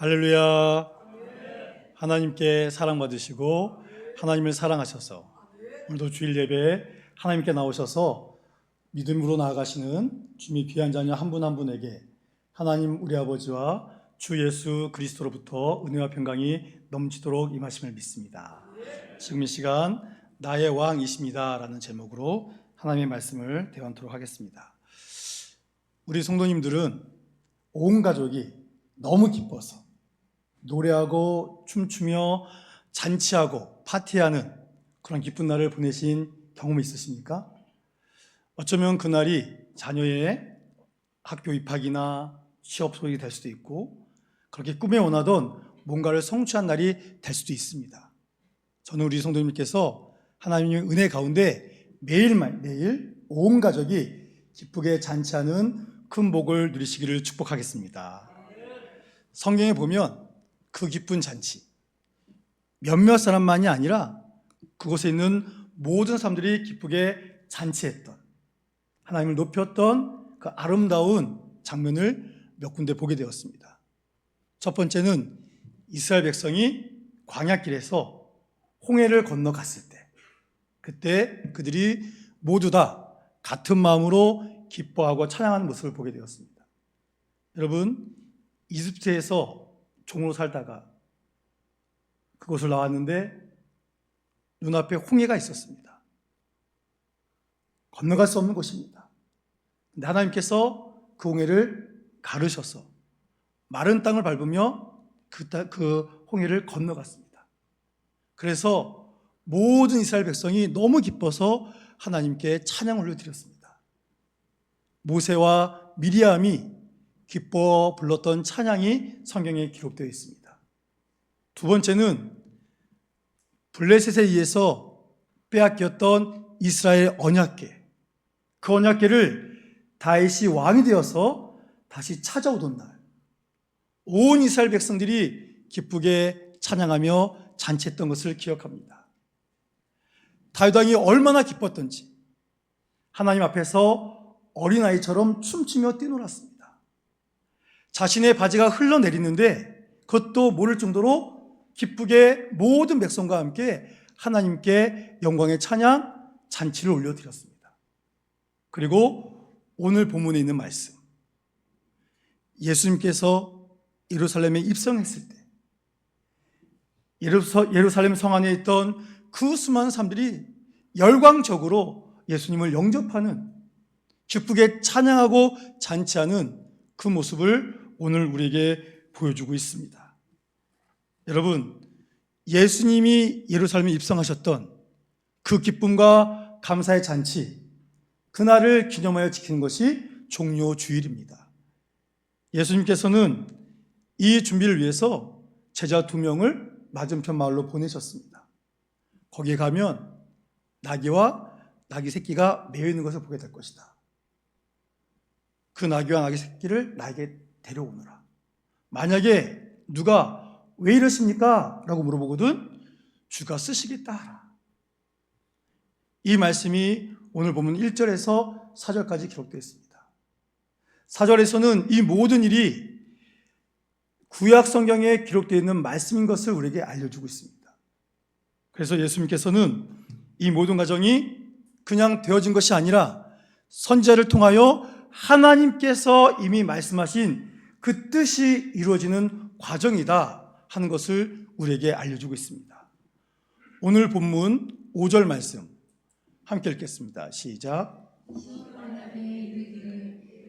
할렐루야. 하나님께 사랑받으시고 하나님을 사랑하셔서 오늘도 주일 예배에 하나님께 나오셔서 믿음으로 나아가시는 주님의 귀한 자녀 한 분 한 분에게 하나님 우리 아버지와 주 예수 그리스도로부터 은혜와 평강이 넘치도록 임하심을 믿습니다. 지금 이 시간 나의 왕이십니다 라는 제목으로 하나님의 말씀을 대화하도록 하겠습니다. 우리 성도님들은 온 가족이 너무 기뻐서 노래하고 춤추며 잔치하고 파티하는 그런 기쁜 날을 보내신 경험이 있으십니까? 어쩌면 그날이 자녀의 학교 입학이나 취업 소식이 될 수도 있고 그렇게 꿈에 원하던 뭔가를 성취한 날이 될 수도 있습니다. 저는 우리 성도님께서 하나님의 은혜 가운데 매일 온 가족이 기쁘게 잔치하는 큰 복을 누리시기를 축복하겠습니다. 성경에 보면 그 기쁜 잔치, 몇몇 사람만이 아니라 그곳에 있는 모든 사람들이 기쁘게 잔치했던, 하나님을 높였던 그 아름다운 장면을 몇 군데 보게 되었습니다. 첫 번째는 이스라엘 백성이 광야길에서 홍해를 건너갔을 때, 그때 그들이 모두 다 같은 마음으로 기뻐하고 찬양하는 모습을 보게 되었습니다. 여러분, 이집트에서 종으로 살다가 그곳을 나왔는데 눈앞에 홍해가 있었습니다. 건너갈 수 없는 곳입니다. 근데 하나님께서 그 홍해를 가르셔서 마른 땅을 밟으며 그 홍해를 건너갔습니다. 그래서 모든 이스라엘 백성이 너무 기뻐서 하나님께 찬양을 올려드렸습니다. 모세와 미리암이 기뻐 불렀던 찬양이 성경에 기록되어 있습니다. 두 번째는 블레셋에 의해서 빼앗겼던 이스라엘 언약궤, 그 언약궤를 다윗이 왕이 되어서 다시 찾아오던 날, 온 이스라엘 백성들이 기쁘게 찬양하며 잔치했던 것을 기억합니다. 다윗 왕이 얼마나 기뻤던지 하나님 앞에서 어린아이처럼 춤추며 뛰놀았습니다. 자신의 바지가 흘러내리는데 그것도 모를 정도로 기쁘게 모든 백성과 함께 하나님께 영광의 찬양, 잔치를 올려드렸습니다. 그리고 오늘 본문에 있는 말씀, 예수님께서 예루살렘에 입성했을 때 예루살렘 성 안에 있던 그 수많은 사람들이 열광적으로 예수님을 영접하는, 기쁘게 찬양하고 잔치하는 그 모습을 오늘 우리에게 보여주고 있습니다. 여러분, 예수님이 예루살렘에 입성하셨던 그 기쁨과 감사의 잔치, 그날을 기념하여 지키는 것이 종료 주일입니다. 예수님께서는 이 준비를 위해서 제자 2명을 맞은편 마을로 보내셨습니다. 거기에 가면 나귀와 나귀 새끼가 매여 있는 것을 보게 될 것이다. 그 나귀와 나귀 새끼를 나에게 데려오너라. 만약에 누가 왜 이러십니까? 라고 물어보거든 주가 쓰시겠다 하라. 이 말씀이 오늘 보면 1절에서 4절까지 기록되어 있습니다. 4절에서는 이 모든 일이 구약 성경에 기록되어 있는 말씀인 것을 우리에게 알려주고 있습니다. 그래서 예수님께서는 이 모든 과정이 그냥 되어진 것이 아니라 선지자를 통하여 하나님께서 이미 말씀하신 그 뜻이 이루어지는 과정이다 하는 것을 우리에게 알려주고 있습니다. 오늘 본문 5절 말씀 함께 읽겠습니다. 시작.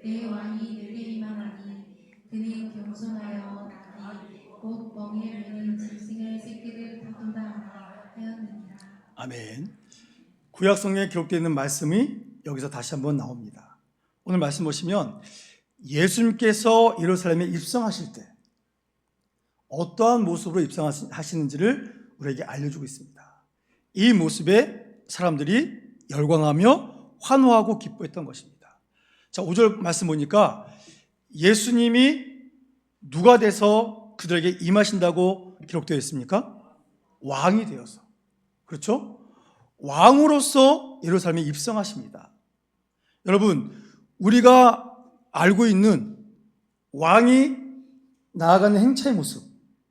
내 왕이 내게 임하나니 그는 겸손하여 나귀 곧 멍에 매는 짐승의 새끼를 다툰다 하였느니라. 아멘. 구약 성경에 기록되어 있는 말씀이 여기서 다시 한번 나옵니다. 오늘 말씀 보시면 예수님께서 예루살렘에 입성하실 때 어떠한 모습으로 입성하시는지를 우리에게 알려주고 있습니다. 이 모습에 사람들이 열광하며 환호하고 기뻐했던 것입니다. 자, 5절 말씀 보니까 예수님이 누가 돼서 그들에게 임하신다고 기록되어 있습니까? 왕이 되어서. 그렇죠? 왕으로서 예루살렘에 입성하십니다. 여러분, 우리가 알고 있는 왕이 나아가는 행차의 모습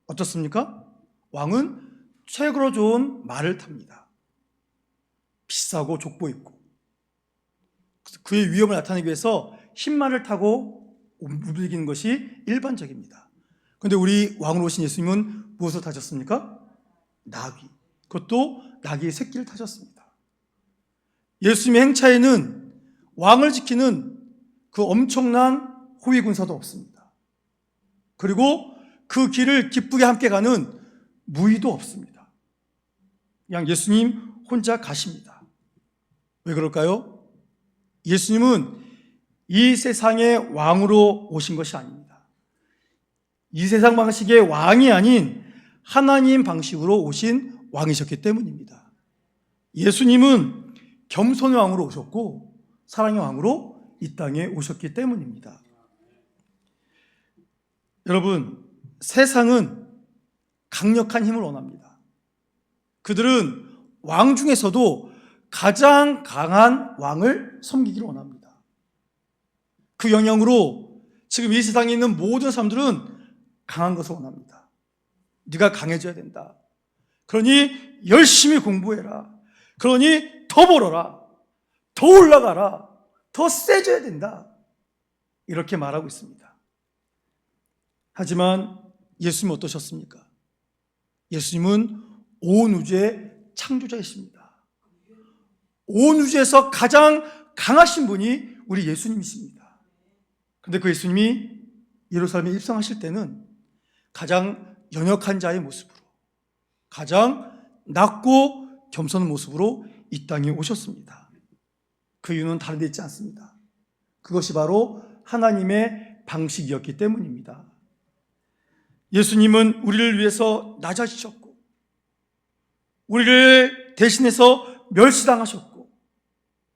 어떻습니까? 왕은 최고로 좋은 말을 탑니다. 비싸고 족보 있고 그의 위험을 나타내기 위해서 흰말을 타고 움직이는 것이 일반적입니다. 그런데 우리 왕으로 오신 예수님은 무엇을 타셨습니까? 나귀. 그것도 나귀의 새끼를 타셨습니다. 예수님의 행차에는 왕을 지키는 그 엄청난 호위 군사도 없습니다. 그리고 그 길을 기쁘게 함께 가는 무의도 없습니다. 그냥 예수님 혼자 가십니다. 왜 그럴까요? 예수님은 이 세상의 왕으로 오신 것이 아닙니다. 이 세상 방식의 왕이 아닌 하나님 방식으로 오신 왕이셨기 때문입니다. 예수님은 겸손의 왕으로 오셨고 사랑의 왕으로 이 땅에 오셨기 때문입니다. 여러분, 세상은 강력한 힘을 원합니다. 그들은 왕 중에서도 가장 강한 왕을 섬기기를 원합니다. 그 영향으로 지금 이 세상에 있는 모든 사람들은 강한 것을 원합니다. 네가 강해져야 된다. 그러니 열심히 공부해라. 그러니 더 벌어라. 더 올라가라. 더 세져야 된다. 이렇게 말하고 있습니다. 하지만 예수님은 어떠셨습니까? 예수님은 온 우주의 창조자이십니다. 온 우주에서 가장 강하신 분이 우리 예수님이십니다. 그런데 그 예수님이 예루살렘에 입성하실 때는 가장 연약한 자의 모습으로, 가장 낮고 겸손한 모습으로 이 땅에 오셨습니다. 그 이유는 다른 데 있지 않습니다. 그것이 바로 하나님의 방식이었기 때문입니다. 예수님은 우리를 위해서 낮아지셨고 우리를 대신해서 멸시당하셨고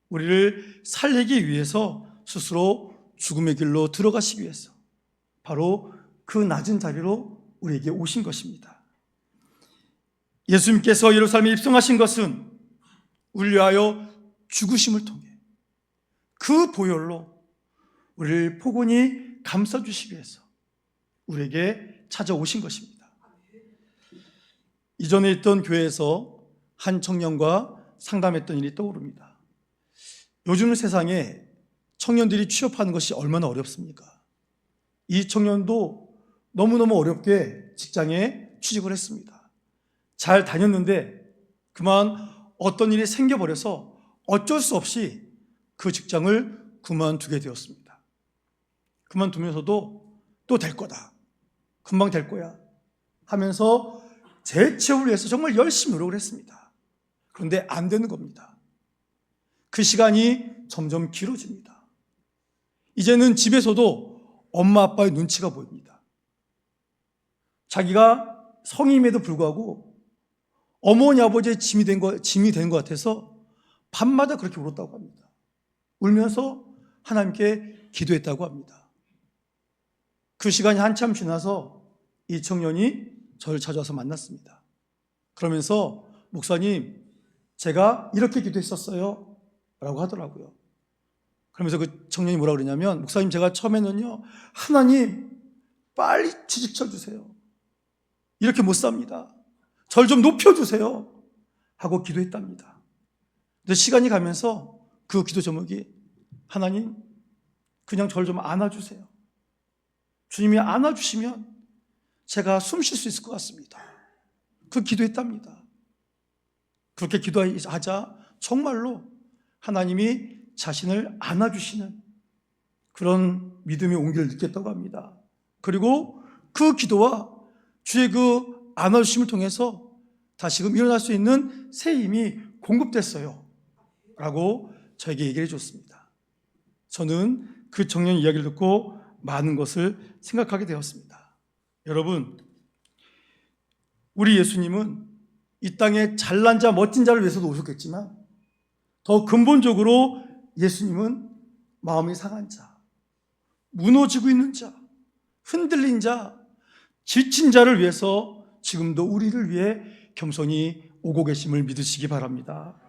우리를 살리기 위해서 스스로 죽음의 길로 들어가시기 위해서 바로 그 낮은 자리로 우리에게 오신 것입니다. 예수님께서 예루살렘에 입성하신 것은 우리를 위하여 죽으심을 통해 그 보혈로 우리를 포근히 감싸주시기 위해서 우리에게 찾아오신 것입니다. 이전에 있던 교회에서 한 청년과 상담했던 일이 떠오릅니다. 요즘 세상에 청년들이 취업하는 것이 얼마나 어렵습니까? 이 청년도 너무너무 어렵게 직장에 취직을 했습니다. 잘 다녔는데 그만 어떤 일이 생겨버려서 어쩔 수 없이 그 직장을 그만두게 되었습니다. 그만두면서도 또 될 거다. 금방 될 거야. 하면서 재취업을 위해서 정말 열심히 노력을 했습니다. 그런데 안 되는 겁니다. 그 시간이 점점 길어집니다. 이제는 집에서도 엄마 아빠의 눈치가 보입니다. 자기가 성인임에도 불구하고 어머니 아버지의 짐이 된 것 같아서 밤마다 그렇게 울었다고 합니다. 울면서 하나님께 기도했다고 합니다. 그 시간이 한참 지나서 이 청년이 저를 찾아와서 만났습니다. 그러면서 목사님, 제가 이렇게 기도했었어요 라고 하더라고요. 그러면서 그 청년이 뭐라고 그러냐면, 목사님, 제가 처음에는요, 하나님 빨리 취직쳐 주세요. 이렇게 못 삽니다. 절 좀 높여주세요 하고 기도했답니다. 근데 시간이 가면서 그 기도 제목이, 하나님 그냥 절 좀 안아주세요. 주님이 안아주시면 제가 숨 쉴 수 있을 것 같습니다. 그 기도했답니다. 그렇게 기도하자 정말로 하나님이 자신을 안아주시는 그런 믿음의 온기를 느꼈다고 합니다. 그리고 그 기도와 주의 그 안아주심을 통해서 다시금 일어날 수 있는 새 힘이 공급됐어요 라고 저에게 얘기를 해줬습니다. 저는 그 청년 이야기를 듣고 많은 것을 생각하게 되었습니다. 여러분, 우리 예수님은 이 땅에 잘난 자, 멋진 자를 위해서도 오셨겠지만 더 근본적으로 예수님은 마음이 상한 자, 무너지고 있는 자, 흔들린 자, 지친 자를 위해서 지금도 우리를 위해 겸손히 오고 계심을 믿으시기 바랍니다.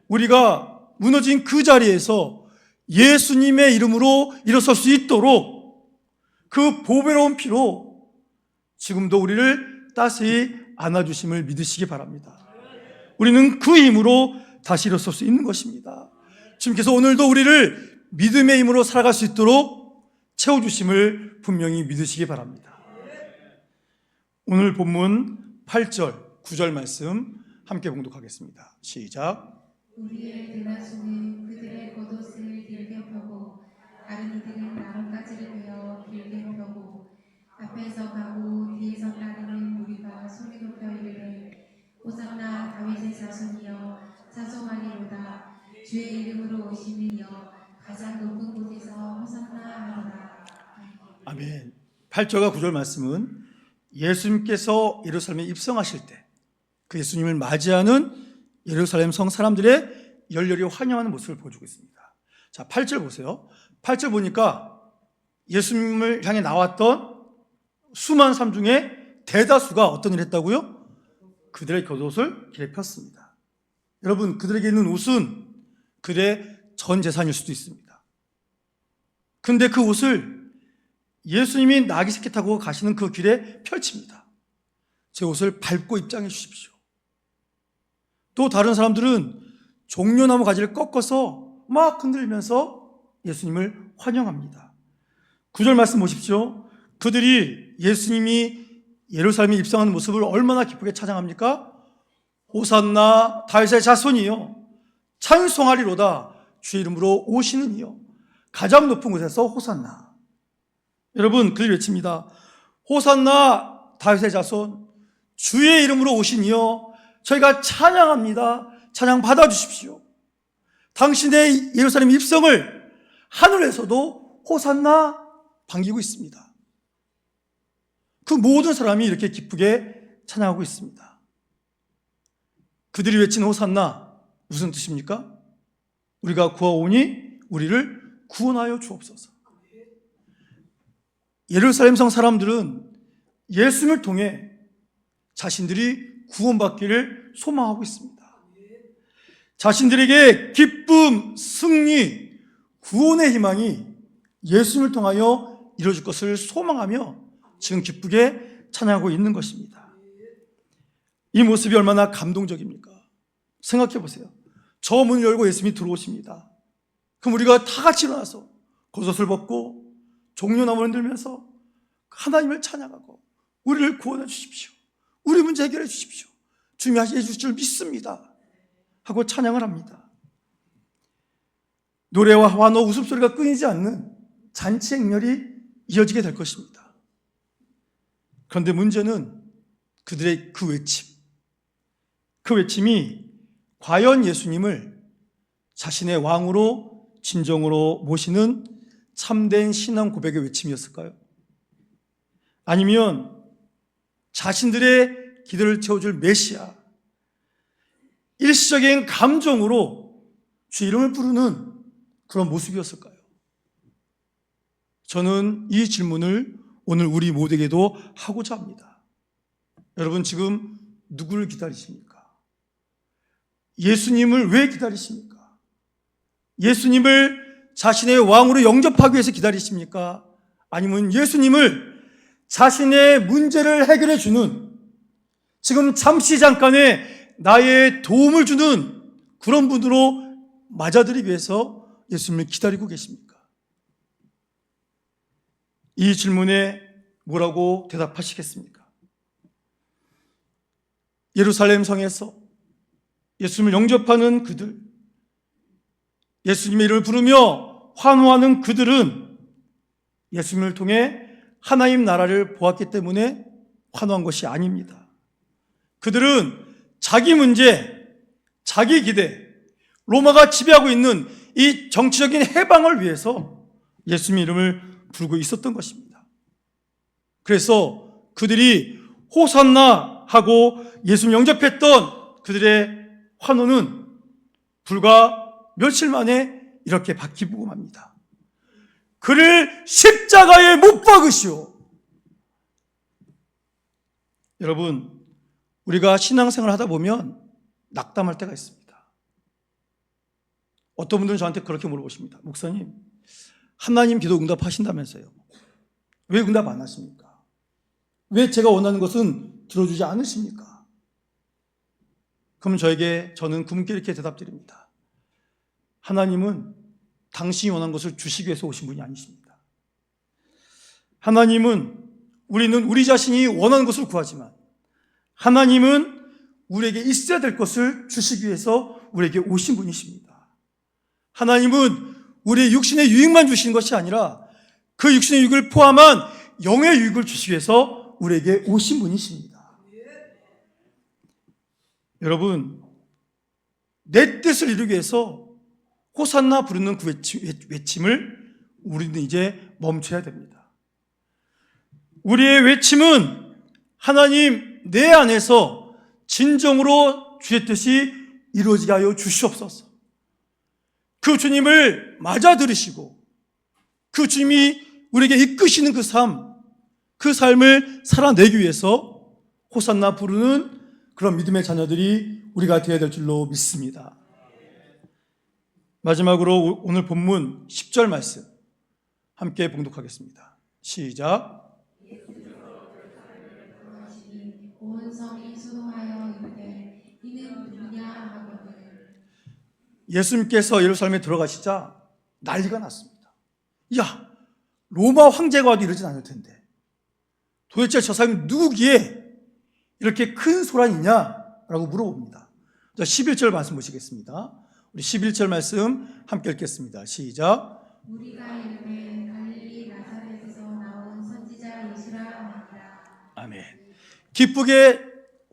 우리가 무너진 그 자리에서 예수님의 이름으로 일어설 수 있도록 그 보배로운 피로 지금도 우리를 따스히 안아주심을 믿으시기 바랍니다. 우리는 그 힘으로 다시 일어설 수 있는 것입니다. 주님께서 오늘도 우리를 믿음의 힘으로 살아갈 수 있도록 채워주심을 분명히 믿으시기 바랍니다. 오늘 본문 8절, 9절 말씀 함께 봉독하겠습니다. 시작. 우리의 대나수는 그들의 겉옷을 길게 펴고 다른 이들은 나뭇가지를 베어 길게 펴고 앞에서 가고 뒤에서 따르는 무리가 소리 높여 이르되 호산나 다윗의 자손이여 찬송하리로다. 주의 이름으로 오시는 이여 가장 높은 곳에서 호산나 하리라. 아멘. 8절과 9절 말씀은 예수님께서 예루살렘에 입성하실 때 그 예수님을 맞이하는 예루살렘 성 사람들의 열렬히 환영하는 모습을 보여주고 있습니다. 자, 8절 보세요. 8절 보니까 예수님을 향해 나왔던 수많은 사람 중에 대다수가 어떤 일을 했다고요? 그들의 겉옷을 길에 폈습니다. 여러분, 그들에게 있는 옷은 그들의 전 재산일 수도 있습니다. 근데 그 옷을 예수님이 나귀 새끼 타고 가시는 그 길에 펼칩니다. 제 옷을 밟고 입장해 주십시오. 또 다른 사람들은 종려나무 가지를 꺾어서 막 흔들면서 예수님을 환영합니다. 9절 말씀 보십시오. 그들이 예수님이 예루살렘에 입성하는 모습을 얼마나 기쁘게 찬양합니까? 호산나 다윗의 자손이여 찬송하리로다. 주의 이름으로 오시는 이여 가장 높은 곳에서 호산나. 여러분, 그들 외칩니다. 호산나 다윗의 자손 주의 이름으로 오신 이여 저희가 찬양합니다. 찬양 받아주십시오. 당신의 예루살렘 입성을 하늘에서도 호산나 반기고 있습니다. 그 모든 사람이 이렇게 기쁘게 찬양하고 있습니다. 그들이 외친 호산나 무슨 뜻입니까? 우리가 구하오니 우리를 구원하여 주옵소서. 예루살렘 성 사람들은 예수님을 통해 자신들이 구원받기를 소망하고 있습니다. 자신들에게 기쁨, 승리, 구원의 희망이 예수님을 통하여 이루어질 것을 소망하며 지금 기쁘게 찬양하고 있는 것입니다. 이 모습이 얼마나 감동적입니까? 생각해 보세요. 저 문을 열고 예수님이 들어오십니다. 그럼 우리가 다 같이 일어나서 겉옷을 벗고 종려나무를 흔들면서 하나님을 찬양하고 우리를 구원해 주십시오. 우리 문제 해결해 주십시오. 주님이 하시해 주실 줄 믿습니다. 하고 찬양을 합니다. 노래와 환호, 웃음소리가 끊이지 않는 잔치 행렬이 이어지게 될 것입니다. 그런데 문제는 그들의 그 외침. 그 외침이 과연 예수님을 자신의 왕으로 진정으로 모시는 참된 신앙 고백의 외침이었을까요? 아니면 자신들의 기도를 채워줄 메시아, 일시적인 감정으로 주의 이름을 부르는 그런 모습이었을까요? 저는 이 질문을 오늘 우리 모두에게도 하고자 합니다. 여러분, 지금 누구를 기다리십니까? 예수님을 왜 기다리십니까? 예수님을 자신의 왕으로 영접하기 위해서 기다리십니까? 아니면 예수님을 자신의 문제를 해결해 주는, 지금 잠시 잠깐의 나의 도움을 주는 그런 분으로 맞아들이기 위해서 예수님을 기다리고 계십니까? 이 질문에 뭐라고 대답하시겠습니까? 예루살렘 성에서 예수님을 영접하는 그들, 예수님의 이름을 부르며 환호하는 그들은 예수님을 통해 하나님 나라를 보았기 때문에 환호한 것이 아닙니다. 그들은 자기 문제, 자기 기대, 로마가 지배하고 있는 이 정치적인 해방을 위해서 예수님의 이름을 부르고 있었던 것입니다. 그래서 그들이 호산나 하고 예수님 영접했던 그들의 환호는 불과 며칠 만에 이렇게 바뀌고 맙니다. 그를 십자가에 못 박으시오. 여러분, 우리가 신앙생활을 하다 보면 낙담할 때가 있습니다. 어떤 분들은 저한테 그렇게 물어보십니다. 목사님, 하나님 기도 응답하신다면서요. 왜 응답 안 하십니까? 왜 제가 원하는 것은 들어주지 않으십니까? 그럼 저는 그분께 이렇게 대답드립니다. 하나님은 당신이 원하는 것을 주시기 위해서 오신 분이 아니십니다. 우리는 우리 자신이 원하는 것을 구하지만 하나님은 우리에게 있어야 될 것을 주시기 위해서 우리에게 오신 분이십니다. 하나님은 우리의 육신의 유익만 주시는 것이 아니라 그 육신의 유익을 포함한 영의 유익을 주시기 위해서 우리에게 오신 분이십니다. 여러분, 내 뜻을 이루기 위해서 호산나 부르는 그 외침을 우리는 이제 멈춰야 됩니다. 우리의 외침은 하나님 내 안에서 진정으로 주의 뜻이 이루어지게 하여 주시옵소서. 그 주님을 맞아 들으시고 그 주님이 우리에게 이끄시는 그 삶을 살아내기 위해서 호산나 부르는 그런 믿음의 자녀들이 우리가 되어야 될 줄로 믿습니다. 마지막으로 오늘 본문 10절 말씀 함께 봉독하겠습니다. 시작. 온 성이 수동하여 이르되 이는 누구냐 하거든. 예수님께서 예루살렘에 들어가시자 난리가 났습니다. 야, 로마 황제가 와도 이러진 않을 텐데 도대체 저 사람이 누구기에 이렇게 큰 소란이 있냐라고 물어봅니다. 자, 11절 말씀 보시겠습니다. 우리 11절 말씀 함께 읽겠습니다. 시작. 우리가 이르되 갈릴리 나사렛에서 나온 선지자 예수라 하니라. 아멘. 기쁘게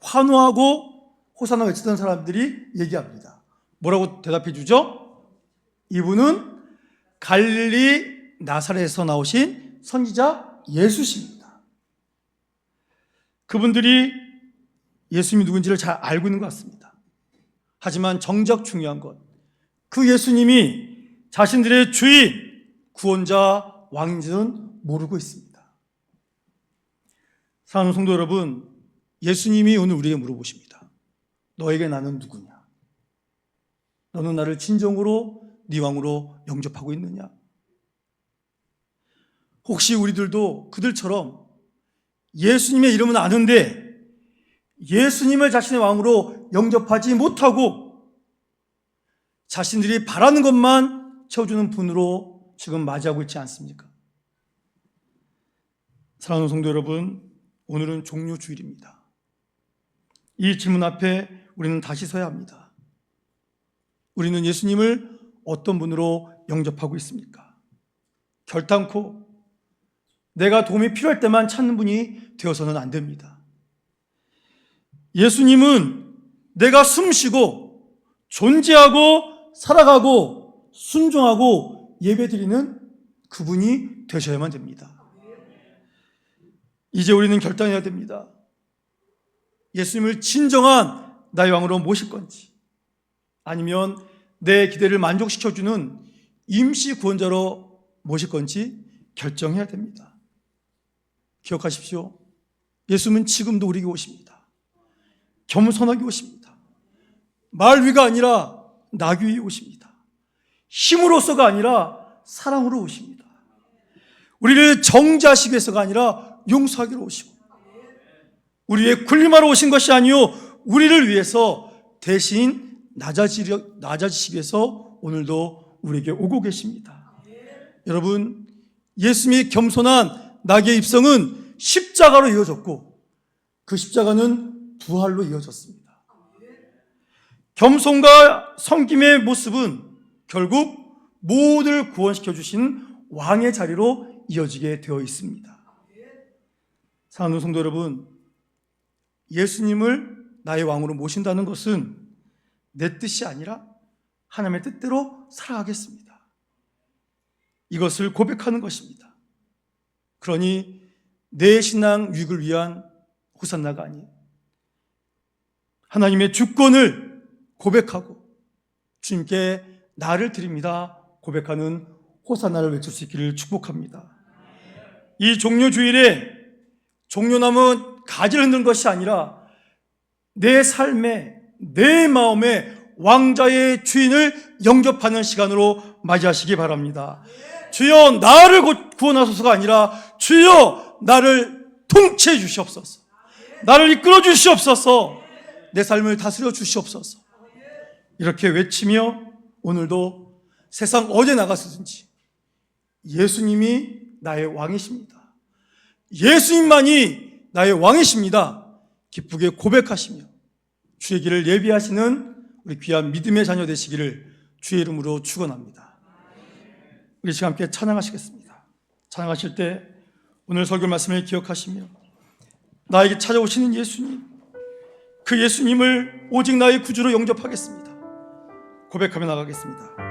환호하고 호산나 외치던 사람들이 얘기합니다. 뭐라고 대답해 주죠? 이분은 갈릴리 나사렛에서 나오신 선지자 예수십니다. 그분들이 예수님이 누군지를 잘 알고 있는 것 같습니다. 하지만 정작 중요한 것, 그 예수님이 자신들의 주인, 구원자, 왕인지는 모르고 있습니다. 사랑하는 성도 여러분, 예수님이 오늘 우리에게 물어보십니다. 너에게 나는 누구냐? 너는 나를 진정으로 네 왕으로 영접하고 있느냐? 혹시 우리들도 그들처럼 예수님의 이름은 아는데 예수님을 자신의 왕으로 영접하지 못하고 자신들이 바라는 것만 채워주는 분으로 지금 맞이하고 있지 않습니까? 사랑하는 성도 여러분, 오늘은 종료주일입니다. 이 질문 앞에 우리는 다시 서야 합니다. 우리는 예수님을 어떤 분으로 영접하고 있습니까? 결단코 내가 도움이 필요할 때만 찾는 분이 되어서는 안 됩니다. 예수님은 내가 숨쉬고 존재하고 살아가고 순종하고 예배드리는 그분이 되셔야만 됩니다. 이제 우리는 결단해야 됩니다. 예수님을 진정한 나의 왕으로 모실 건지 아니면 내 기대를 만족시켜주는 임시 구원자로 모실 건지 결정해야 됩니다. 기억하십시오. 예수님은 지금도 우리에게 오십니다. 겸손하게 오십니다. 말 위가 아니라 나귀 위에 오십니다. 힘으로서가 아니라 사랑으로 오십니다. 우리를 정죄하시기 위해서가 아니라 용서하기로 오시고 우리의 군림하러 오신 것이 아니요 우리를 위해서 대신 낮아지시기 위해서 오늘도 우리에게 오고 계십니다. 여러분, 예수님의 겸손한 나귀의 입성은 십자가로 이어졌고 그 십자가는 부활로 이어졌습니다. 겸손과 섬김의 모습은 결국 모두를 구원시켜 주신 왕의 자리로 이어지게 되어 있습니다. 사랑하는 성도 여러분, 예수님을 나의 왕으로 모신다는 것은 내 뜻이 아니라 하나님의 뜻대로 살아가겠습니다. 이것을 고백하는 것입니다. 그러니 내 신앙 유익을 위한 호산나가 아니에요. 하나님의 주권을 고백하고 주님께 나를 드립니다 고백하는 호산나를 외칠 수 있기를 축복합니다. 이 종료주일에 종려나무 가지를 흔드는 것이 아니라 내 삶에 내 마음에 왕자의 주인을 영접하는 시간으로 맞이하시기 바랍니다. 주여 나를 구원하소서가 아니라 주여 나를 통치해 주시옵소서. 나를 이끌어 주시옵소서. 내 삶을 다스려 주시옵소서. 이렇게 외치며 오늘도 세상 어디 나가서든지 예수님이 나의 왕이십니다. 예수님만이 나의 왕이십니다. 기쁘게 고백하시며 주의 길을 예비하시는 우리 귀한 믿음의 자녀 되시기를 주의 이름으로 축원합니다. 우리 시간 함께 찬양하시겠습니다. 찬양하실 때 오늘 설교 말씀을 기억하시며 나에게 찾아오시는 예수님, 그 예수님을 오직 나의 구주로 영접하겠습니다. 고백하며 나가겠습니다.